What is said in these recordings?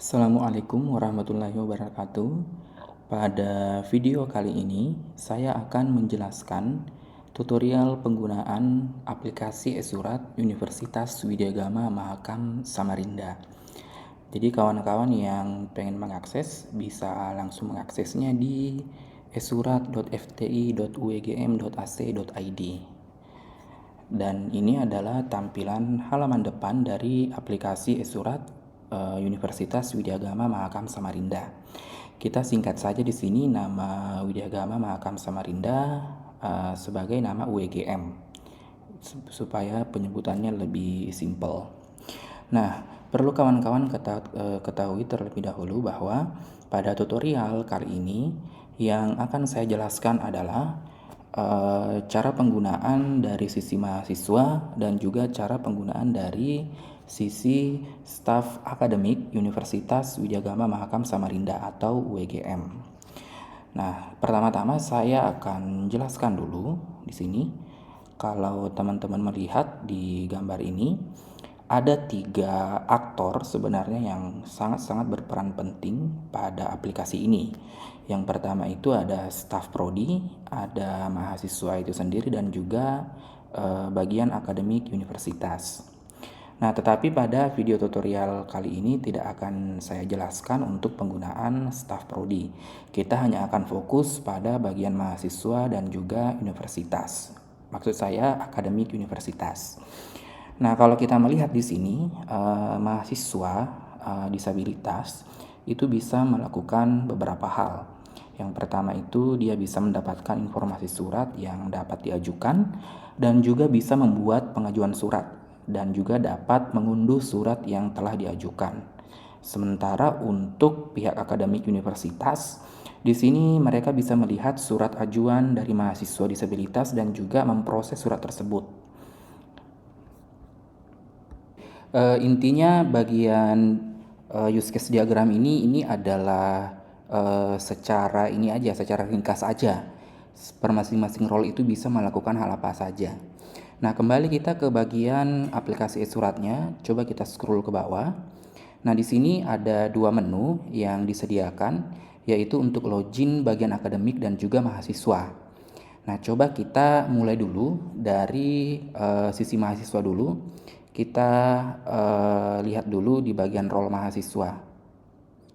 Assalamualaikum warahmatullahi wabarakatuh. Pada video kali ini, saya akan menjelaskan tutorial penggunaan aplikasi e-surat Universitas Widyagama Mahakam Samarinda. Jadi kawan-kawan yang pengen mengakses bisa langsung mengaksesnya di esurat.fti.ugm.ac.id. Dan ini adalah tampilan halaman depan dari aplikasi e-surat Universitas Widyagama Mahakam Samarinda. Kita singkat saja di sini nama Widyagama Mahakam Samarinda sebagai nama UWGM supaya penyebutannya lebih simpel. Nah, perlu kawan-kawan ketahui terlebih dahulu bahwa pada tutorial kali ini yang akan saya jelaskan adalah cara penggunaan dari sisi mahasiswa dan juga cara penggunaan dari sisi staf akademik Universitas Widyagama Mahakam Samarinda atau UWGM. Nah, pertama-tama saya akan jelaskan dulu di sini. Kalau teman-teman melihat di gambar ini, ada 3 aktor sebenarnya yang sangat-sangat berperan penting pada aplikasi ini. Yang pertama itu ada staf prodi, ada mahasiswa itu sendiri dan juga bagian akademik universitas. Nah, tetapi pada video tutorial kali ini tidak akan saya jelaskan untuk penggunaan staf prodi. Kita hanya akan fokus pada bagian mahasiswa dan juga universitas. Maksud saya akademik universitas. Nah, kalau kita melihat di sini, mahasiswa disabilitas itu bisa melakukan beberapa hal. Yang pertama itu dia bisa mendapatkan informasi surat yang dapat diajukan dan juga bisa membuat pengajuan surat dan juga dapat mengunduh surat yang telah diajukan. Sementara untuk pihak akademik universitas, di sini mereka bisa melihat surat ajuan dari mahasiswa disabilitas dan juga memproses surat tersebut. Intinya bagian use case diagram ini adalah secara ringkas aja. Per masing-masing role itu bisa melakukan hal apa saja. Nah, kembali kita ke bagian aplikasi e-suratnya. Coba kita scroll ke bawah. Nah, di sini ada 2 menu yang disediakan, yaitu untuk login bagian akademik dan juga mahasiswa. Nah, coba kita mulai dulu dari sisi mahasiswa dulu. Kita lihat dulu di bagian role mahasiswa.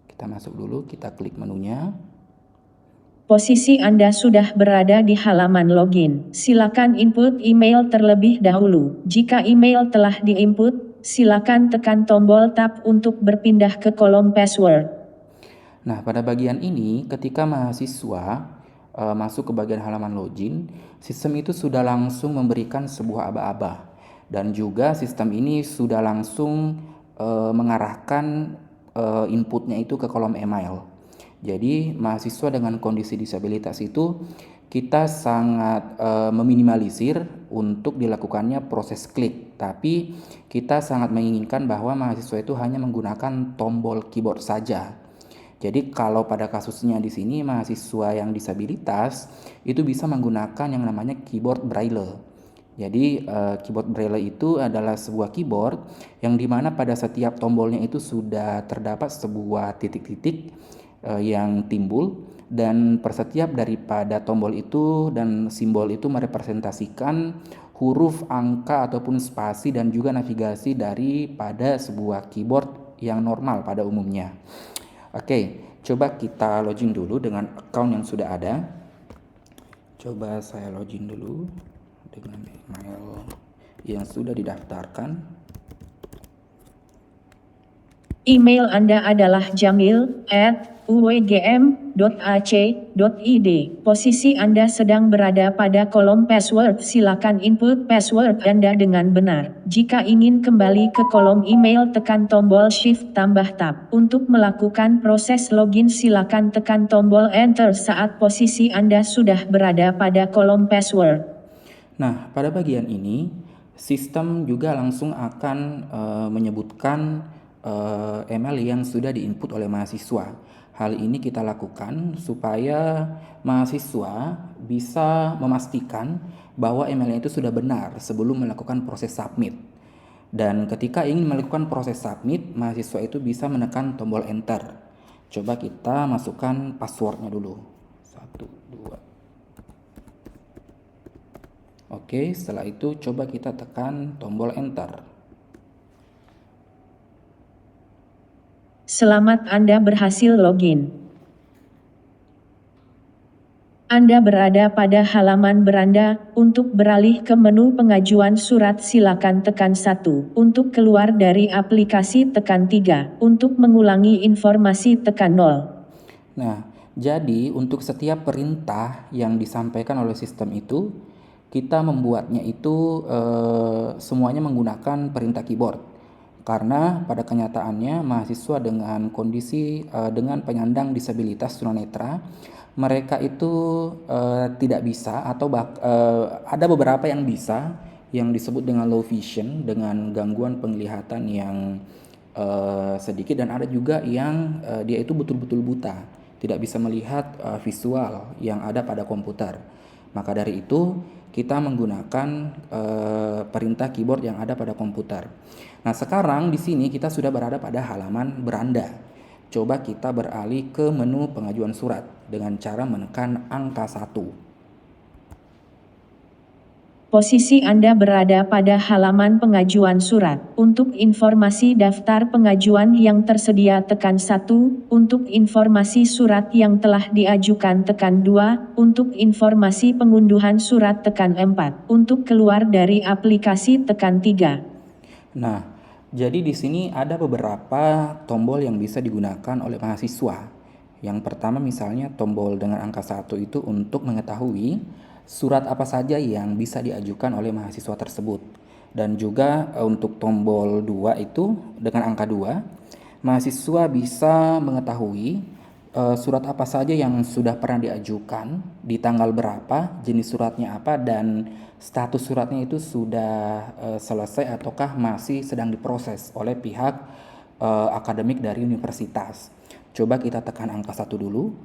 Kita masuk dulu, kita klik menunya. Posisi Anda sudah berada di halaman login. Silakan input email terlebih dahulu. Jika email telah diinput, silakan tekan tombol tab untuk berpindah ke kolom password. Nah, pada bagian ini ketika mahasiswa masuk ke bagian halaman login, sistem itu sudah langsung memberikan sebuah aba-aba dan juga sistem ini sudah langsung mengarahkan inputnya itu ke kolom email. Jadi mahasiswa dengan kondisi disabilitas itu kita sangat meminimalisir untuk dilakukannya proses klik, tapi kita sangat menginginkan bahwa mahasiswa itu hanya menggunakan tombol keyboard saja. Jadi kalau pada kasusnya di sini mahasiswa yang disabilitas itu bisa menggunakan yang namanya keyboard braille. Jadi keyboard braille itu adalah sebuah keyboard yang dimana pada setiap tombolnya itu sudah terdapat sebuah titik-titik yang timbul dan per setiap daripada tombol itu dan simbol itu merepresentasikan huruf, angka ataupun spasi dan juga navigasi daripada sebuah keyboard yang normal pada umumnya. Oke, coba kita login dulu dengan account yang sudah ada. Coba saya login dulu dengan email yang sudah didaftarkan. Email Anda adalah jamil@uwgm.ac.id. Posisi Anda sedang berada pada kolom password. Silakan input password Anda dengan benar. Jika ingin kembali ke kolom email, tekan tombol Shift tambah Tab. Untuk melakukan proses login, silakan tekan tombol Enter saat posisi Anda sudah berada pada kolom password. Nah, pada bagian ini sistem juga langsung akan menyebutkan email yang sudah diinput oleh mahasiswa. Hal ini kita lakukan supaya mahasiswa bisa memastikan bahwa emailnya itu sudah benar sebelum melakukan proses submit. Dan ketika ingin melakukan proses submit, mahasiswa itu bisa menekan tombol enter. Coba kita masukkan passwordnya dulu. 1, 2. Oke, setelah itu coba kita tekan tombol enter. Selamat, Anda berhasil login. Anda berada pada halaman beranda. Untuk beralih ke menu pengajuan surat silakan tekan 1. Untuk keluar dari aplikasi tekan 3. Untuk mengulangi informasi tekan 0. Nah, jadi untuk setiap perintah yang disampaikan oleh sistem itu, kita membuatnya itu semuanya menggunakan perintah keyboard. Karena pada kenyataannya mahasiswa dengan kondisi dengan penyandang disabilitas tunanetra, mereka itu tidak bisa atau ada beberapa yang bisa, yang disebut dengan low vision, dengan gangguan penglihatan yang sedikit, dan ada juga yang dia itu betul-betul buta, tidak bisa melihat visual yang ada pada komputer. Maka dari itu kita menggunakan perintah keyboard yang ada pada komputer. Nah, sekarang di sini kita sudah berada pada halaman beranda. Coba kita beralih ke menu pengajuan surat dengan cara menekan angka 1. Posisi Anda berada pada halaman pengajuan surat. Untuk informasi daftar pengajuan yang tersedia tekan 1, untuk informasi surat yang telah diajukan tekan 2, untuk informasi pengunduhan surat tekan 4, untuk keluar dari aplikasi tekan 3. Nah, jadi di sini ada beberapa tombol yang bisa digunakan oleh mahasiswa. Yang pertama misalnya tombol dengan angka 1 itu untuk mengetahui surat apa saja yang bisa diajukan oleh mahasiswa tersebut. Dan juga untuk tombol 2 itu dengan angka 2, mahasiswa bisa mengetahui surat apa saja yang sudah pernah diajukan, di tanggal berapa, jenis suratnya apa, dan status suratnya itu sudah selesai ataukah masih sedang diproses oleh pihak akademik dari universitas. Coba kita tekan angka 1 dulu.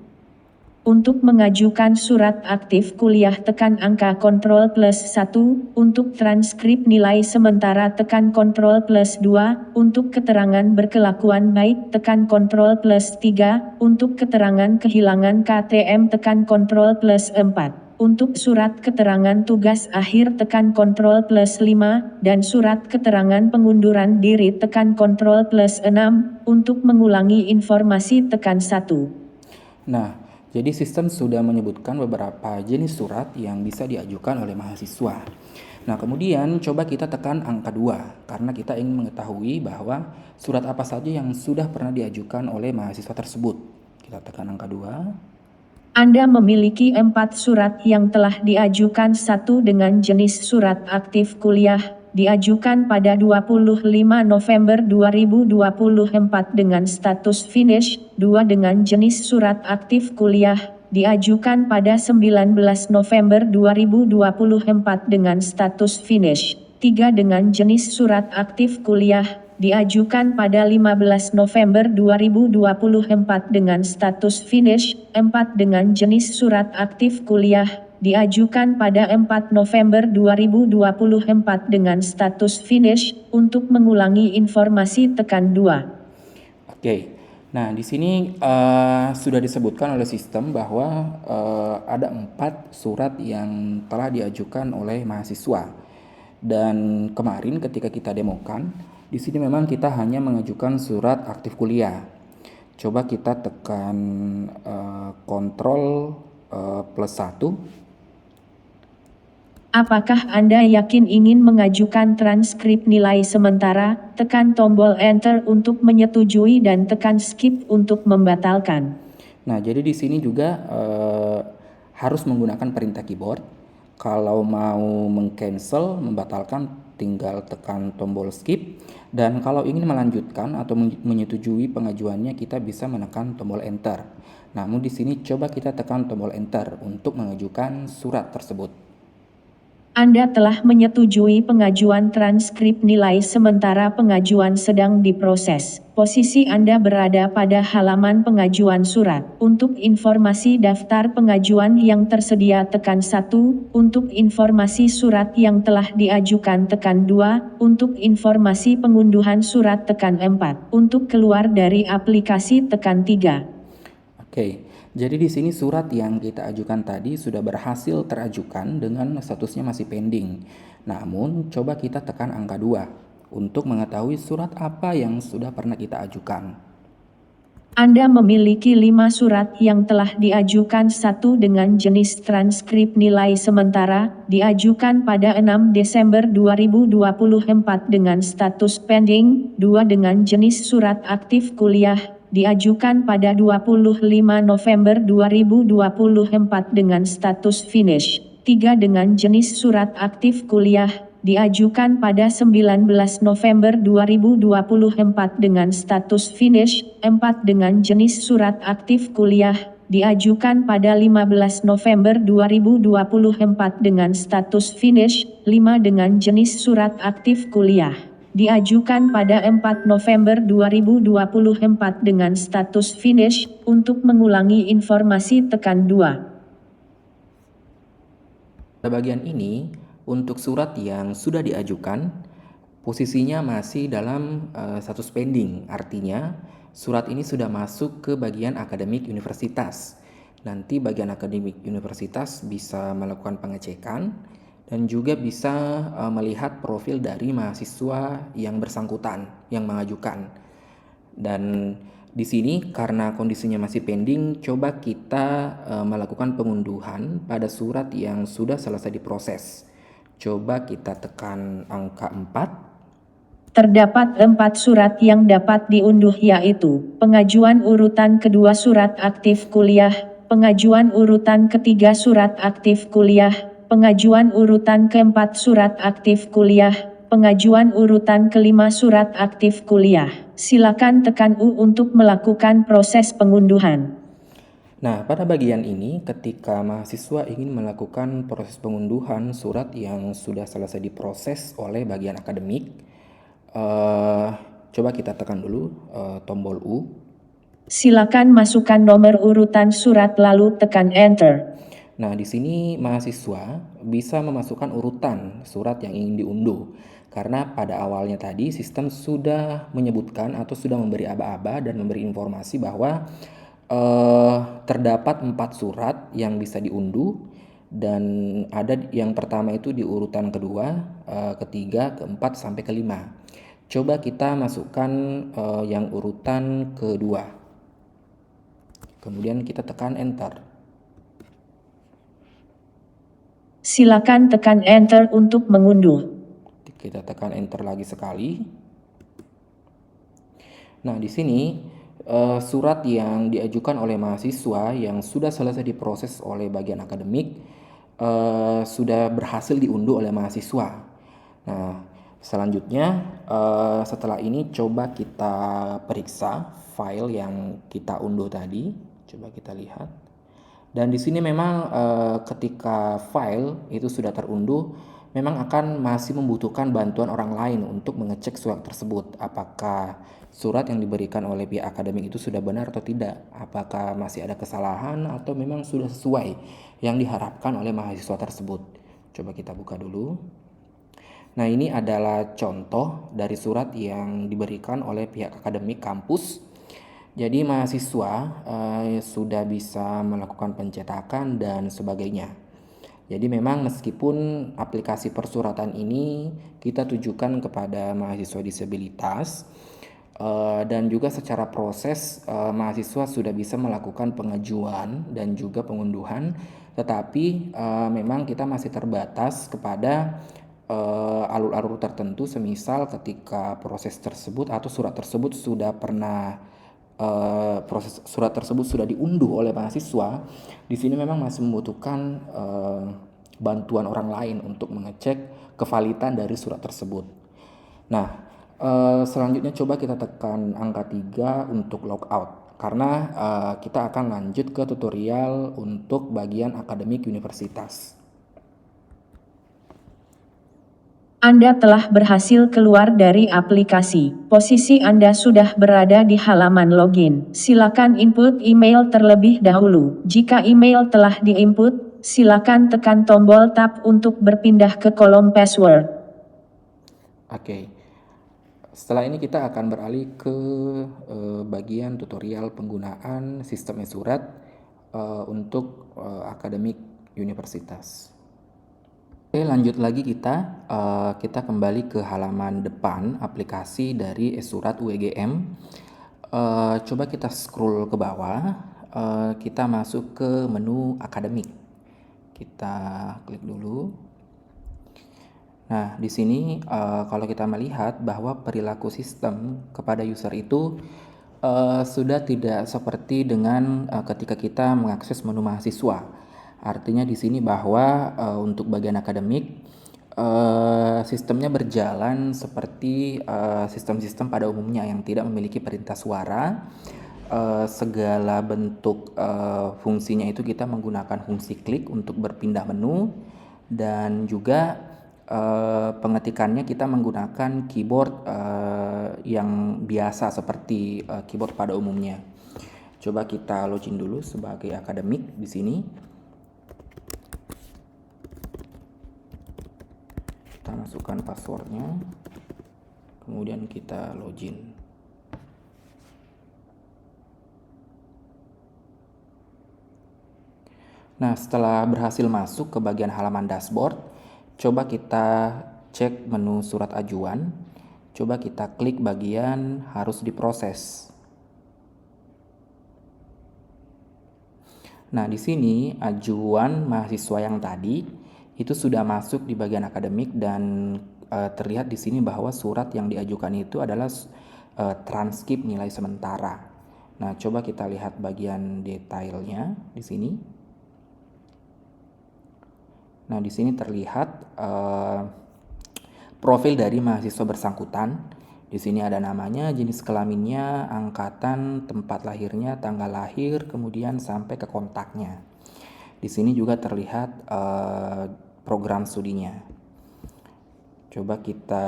Untuk mengajukan surat aktif kuliah tekan angka Ctrl plus 1, untuk transkrip nilai sementara tekan Ctrl plus 2, untuk keterangan berkelakuan baik tekan Ctrl plus 3, untuk keterangan kehilangan KTM tekan Ctrl plus 4, untuk surat keterangan tugas akhir tekan Ctrl plus 5, dan surat keterangan pengunduran diri tekan Ctrl plus 6, untuk mengulangi informasi tekan 1. Nah, jadi sistem sudah menyebutkan beberapa jenis surat yang bisa diajukan oleh mahasiswa. Nah, kemudian coba kita tekan angka 2 karena kita ingin mengetahui bahwa surat apa saja yang sudah pernah diajukan oleh mahasiswa tersebut. Kita tekan angka 2. Anda memiliki 4 surat yang telah diajukan. 1 dengan jenis surat aktif kuliah, diajukan pada 25 November 2024 dengan status finish. 2 dengan jenis surat aktif kuliah, diajukan pada 19 November 2024 dengan status finish. 3 dengan jenis surat aktif kuliah, diajukan pada 15 November 2024 dengan status finish. 4 dengan jenis surat aktif kuliah, diajukan pada 4 November 2024 dengan status finish. Untuk mengulangi informasi tekan 2. Oke. Nah, di sini sudah disebutkan oleh sistem bahwa ada 4 surat yang telah diajukan oleh mahasiswa. Dan kemarin ketika kita demokan, di sini memang kita hanya mengajukan surat aktif kuliah. Coba kita tekan Ctrl plus 1. Apakah Anda yakin ingin mengajukan transkrip nilai sementara? Tekan tombol Enter untuk menyetujui dan tekan Skip untuk membatalkan. Nah, jadi di sini juga harus menggunakan perintah keyboard. Kalau mau mengcancel, membatalkan, tinggal tekan tombol Skip. Dan kalau ingin melanjutkan atau menyetujui pengajuannya, kita bisa menekan tombol Enter. Namun di sini coba kita tekan tombol Enter untuk mengajukan surat tersebut. Anda telah menyetujui pengajuan transkrip nilai sementara pengajuan sedang diproses. Posisi Anda berada pada halaman pengajuan surat. Untuk informasi daftar pengajuan yang tersedia tekan 1, untuk informasi surat yang telah diajukan tekan 2, untuk informasi pengunduhan surat tekan 4, untuk keluar dari aplikasi tekan 3. Oke, jadi di sini surat yang kita ajukan tadi sudah berhasil terajukan dengan statusnya masih pending. Namun, coba kita tekan angka 2 untuk mengetahui surat apa yang sudah pernah kita ajukan. Anda memiliki 5 surat yang telah diajukan, satu dengan jenis transkrip nilai sementara, diajukan pada 6 Desember 2024 dengan status pending, 2 dengan jenis surat aktif kuliah, diajukan pada 25 November 2024 dengan status finish, 3 dengan jenis surat aktif kuliah, diajukan pada 19 November 2024 dengan status finish, 4 dengan jenis surat aktif kuliah, diajukan pada 15 November 2024 dengan status finish, 5 dengan jenis surat aktif kuliah, diajukan pada 4 November 2024 dengan status finish. Untuk mengulangi informasi tekan 2. Pada bagian ini, untuk surat yang sudah diajukan, posisinya masih dalam status pending, artinya surat ini sudah masuk ke bagian akademik universitas. Nanti bagian akademik universitas bisa melakukan pengecekan dan juga bisa melihat profil dari mahasiswa yang bersangkutan, yang mengajukan. Dan di sini karena kondisinya masih pending, coba kita melakukan pengunduhan pada surat yang sudah selesai diproses. Coba kita tekan angka 4. Terdapat 4 surat yang dapat diunduh, yaitu pengajuan urutan kedua surat aktif kuliah, pengajuan urutan ketiga surat aktif kuliah, pengajuan urutan keempat surat aktif kuliah, pengajuan urutan kelima surat aktif kuliah. Silakan tekan U untuk melakukan proses pengunduhan. Nah, pada bagian ini ketika mahasiswa ingin melakukan proses pengunduhan surat yang sudah selesai diproses oleh bagian akademik, coba kita tekan dulu tombol U. Silakan masukkan nomor urutan surat lalu tekan Enter. Nah, di sini mahasiswa bisa memasukkan urutan surat yang ingin diunduh. Karena pada awalnya tadi sistem sudah menyebutkan atau sudah memberi aba-aba dan memberi informasi bahwa terdapat 4 surat yang bisa diunduh dan ada yang pertama itu di urutan kedua, ketiga, keempat sampai kelima. Coba kita masukkan yang urutan kedua. Kemudian kita tekan Enter. Silakan tekan Enter untuk mengunduh. Kita tekan Enter lagi sekali. Nah, di sini surat yang diajukan oleh mahasiswa yang sudah selesai diproses oleh bagian akademik sudah berhasil diunduh oleh mahasiswa. Nah, selanjutnya setelah ini coba kita periksa file yang kita unduh tadi. Coba kita lihat. Dan di sini memang ketika file itu sudah terunduh, memang akan masih membutuhkan bantuan orang lain untuk mengecek surat tersebut. Apakah surat yang diberikan oleh pihak akademik itu sudah benar atau tidak? Apakah masih ada kesalahan atau memang sudah sesuai yang diharapkan oleh mahasiswa tersebut? Coba kita buka dulu. Nah, ini adalah contoh dari surat yang diberikan oleh pihak akademik kampus. Jadi mahasiswa sudah bisa melakukan pencetakan dan sebagainya. Jadi memang meskipun aplikasi persuratan ini kita tujukan kepada mahasiswa disabilitas dan juga secara proses mahasiswa sudah bisa melakukan pengajuan dan juga pengunduhan, tetapi memang kita masih terbatas kepada alur-alur tertentu, semisal ketika proses tersebut atau surat tersebut sudah pernah proses surat tersebut sudah diunduh oleh mahasiswa, di sini memang masih membutuhkan bantuan orang lain untuk mengecek kevalidan dari surat tersebut. Nah, selanjutnya coba kita tekan angka 3 untuk logout, karena kita akan lanjut ke tutorial untuk bagian akademik universitas. Anda telah berhasil keluar dari aplikasi. Posisi Anda sudah berada di halaman login. Silakan input email terlebih dahulu. Jika email telah diinput, silakan tekan tombol tab untuk berpindah ke kolom password. Oke. Setelah ini kita akan beralih ke bagian tutorial penggunaan sistem e-surat untuk akademik universitas. Oke, lanjut lagi kita kembali ke halaman depan aplikasi dari e-surat UEGM. Coba kita scroll ke bawah, kita masuk ke menu akademik. Kita klik dulu. Nah, di sini kalau kita melihat bahwa perilaku sistem kepada user itu sudah tidak seperti dengan ketika kita mengakses menu mahasiswa. Artinya di sini bahwa untuk bagian akademik sistemnya berjalan seperti sistem-sistem pada umumnya yang tidak memiliki perintah suara. Segala bentuk fungsinya itu kita menggunakan fungsi klik untuk berpindah menu, dan juga pengetikannya kita menggunakan keyboard yang biasa seperti keyboard pada umumnya. Coba kita login dulu sebagai akademik di sini. Kita masukkan passwordnya, kemudian kita login. Nah, setelah berhasil masuk ke bagian halaman dashboard, coba kita cek menu surat ajuan. Coba kita klik bagian harus diproses. Nah, di sini ajuan mahasiswa yang tadi itu sudah masuk di bagian akademik, dan terlihat di sini bahwa surat yang diajukan itu adalah transkrip nilai sementara. Nah, coba kita lihat bagian detailnya di sini. Nah, di sini terlihat profil dari mahasiswa bersangkutan. Di sini ada namanya, jenis kelaminnya, angkatan, tempat lahirnya, tanggal lahir, kemudian sampai ke kontaknya. Di sini juga terlihat program studinya. Coba kita,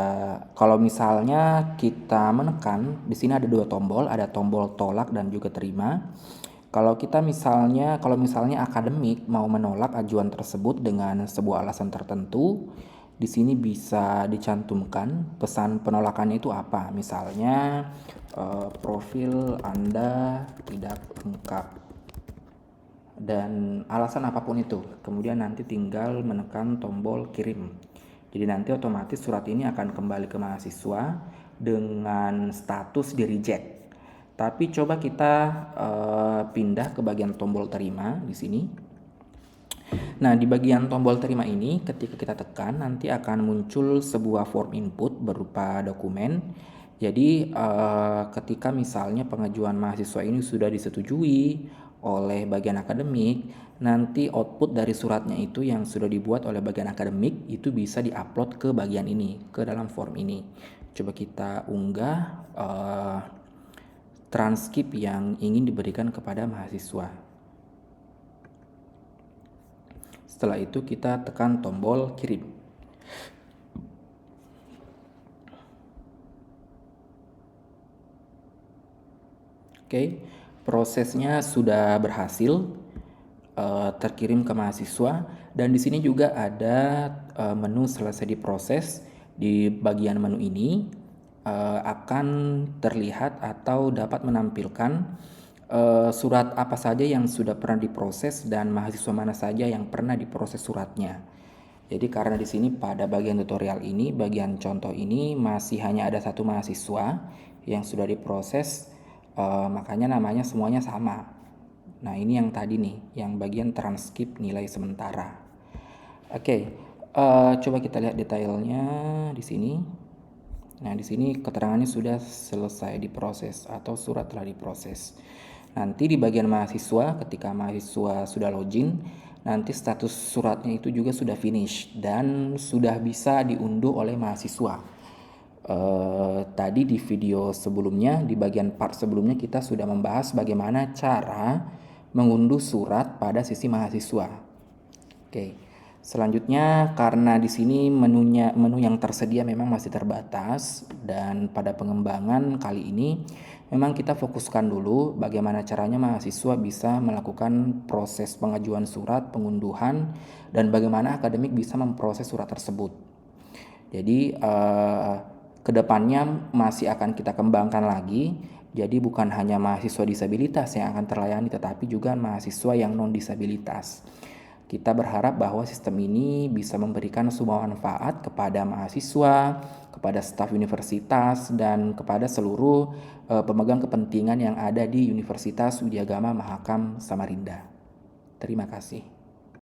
kalau misalnya kita menekan, di sini ada dua tombol, ada tombol tolak dan juga terima. Kalau misalnya akademik mau menolak ajuan tersebut dengan sebuah alasan tertentu, di sini bisa dicantumkan pesan penolakannya itu apa. Misalnya profil Anda tidak lengkap dan alasan apapun itu. Kemudian nanti tinggal menekan tombol kirim. Jadi nanti otomatis surat ini akan kembali ke mahasiswa dengan status di reject. Tapi coba kita pindah ke bagian tombol terima di sini. Nah, di bagian tombol terima ini ketika kita tekan nanti akan muncul sebuah form input berupa dokumen. Jadi ketika misalnya pengajuan mahasiswa ini sudah disetujui oleh bagian akademik, nanti output dari suratnya itu yang sudah dibuat oleh bagian akademik itu bisa diupload ke bagian ini, ke dalam form ini. Coba kita unggah transkrip yang ingin diberikan kepada mahasiswa. Setelah itu kita tekan tombol kirim. Oke, prosesnya sudah berhasil terkirim ke mahasiswa, dan di sini juga ada menu selesai diproses. Di bagian menu ini akan terlihat atau dapat menampilkan surat apa saja yang sudah pernah diproses dan mahasiswa mana saja yang pernah diproses suratnya. Jadi karena di sini pada bagian tutorial ini, bagian contoh ini masih hanya ada satu mahasiswa yang sudah diproses, makanya namanya semuanya sama. Nah, ini yang tadi nih, yang bagian transkrip nilai sementara. Oke, coba kita lihat detailnya di sini. Nah, di sini keterangannya sudah selesai diproses atau surat telah diproses. Nanti di bagian mahasiswa, ketika mahasiswa sudah login, nanti status suratnya itu juga sudah finish dan sudah bisa diunduh oleh mahasiswa. Tadi di video sebelumnya, di bagian part sebelumnya kita sudah membahas bagaimana cara mengunduh surat pada sisi mahasiswa. Oke. Selanjutnya, karena di sini menu yang tersedia memang masih terbatas, dan pada pengembangan kali ini memang kita fokuskan dulu bagaimana caranya mahasiswa bisa melakukan proses pengajuan surat, pengunduhan, dan bagaimana akademik bisa memproses surat tersebut. Jadi kedepannya masih akan kita kembangkan lagi. Jadi bukan hanya mahasiswa disabilitas yang akan terlayani, tetapi juga mahasiswa yang non disabilitas. Kita berharap bahwa sistem ini bisa memberikan semua manfaat kepada mahasiswa, kepada staf universitas, dan kepada seluruh pemegang kepentingan yang ada di Universitas Widyagama Mahakam Samarinda. Terima kasih.